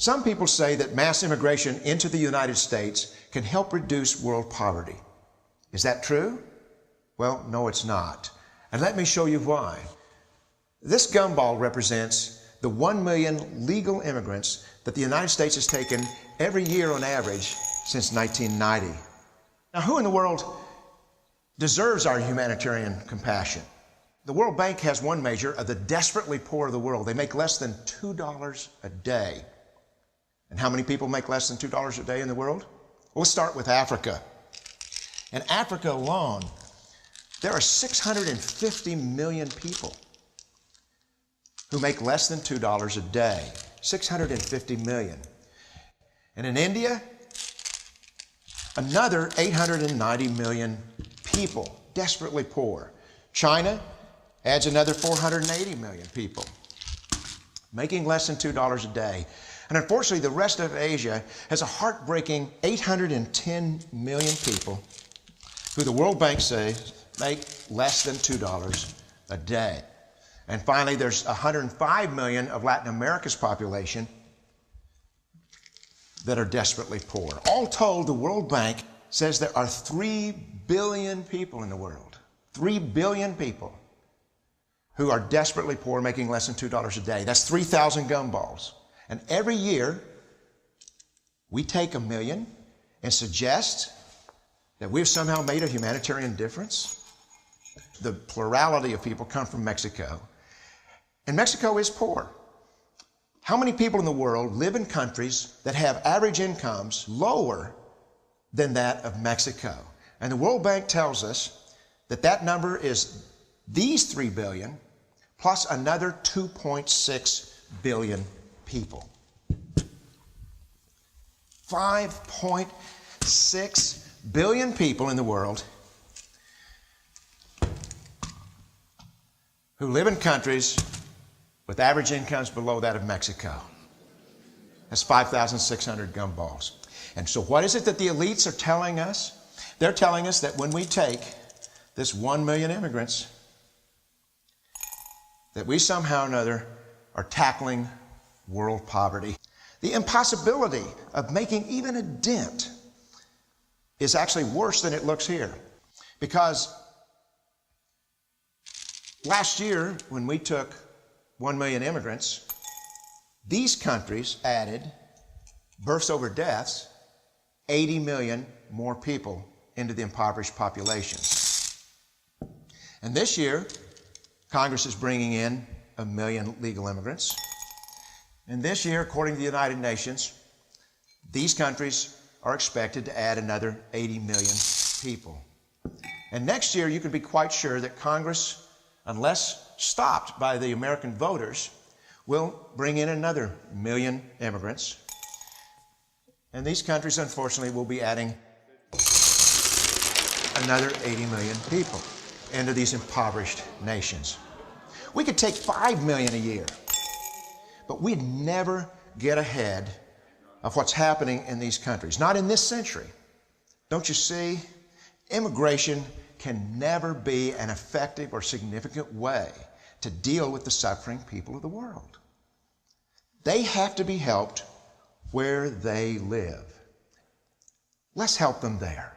Some people say that mass immigration into the United States can help reduce world poverty. Is that true? Well, no, it's not. And let me show you why. This gumball represents the 1 million legal immigrants that the United States has taken every year on average since 1990. Now, who in the world deserves our humanitarian compassion? The World Bank has one measure of the desperately poor of the world. They make less than $2 a day. And how many people make less than $2 a day in the world? Well, let's start with Africa. In Africa alone, there are 650 million people who make less than $2 a day. 650 million. And in India, another 890 million people, desperately poor. China adds another 480 million people, making less than $2 a day. And unfortunately, the rest of Asia has a heartbreaking 810 million people who the World Bank says make less than $2 a day. And finally, there's 105 million of Latin America's population that are desperately poor. All told, the World Bank says there are 3 billion people in the world, 3 billion people who are desperately poor, making less than $2 a day. That's 3,000 gumballs. And every year, we take 1 million and suggest that we've somehow made a humanitarian difference. The plurality of people come from Mexico. And Mexico is poor. How many people in the world live in countries that have average incomes lower than that of Mexico? And the World Bank tells us that that number is these 3 billion plus another 2.6 billion people. 5.6 billion people in the world who live in countries with average incomes below that of Mexico. That's 5,600 gumballs. And so what is it that the elites are telling us? They're telling us that when we take this 1 million immigrants, that we somehow or another are tackling world poverty. The impossibility of making even a dent is actually worse than it looks here. Because last year, when we took 1 million immigrants, these countries added, births over deaths, 80 million more people into the impoverished populations. And this year, Congress is bringing in 1 million legal immigrants. And this year, according to the United Nations, these countries are expected to add another 80 million people. And next year, you can be quite sure that Congress, unless stopped by the American voters, will bring in another 1 million immigrants. And these countries, unfortunately, will be adding another 80 million people into these impoverished nations. We could take 5 million a year, but we'd never get ahead of what's happening in these countries. Not in this century. Don't you see? Immigration can never be an effective or significant way to deal with the suffering people of the world. They have to be helped where they live. Let's help them there.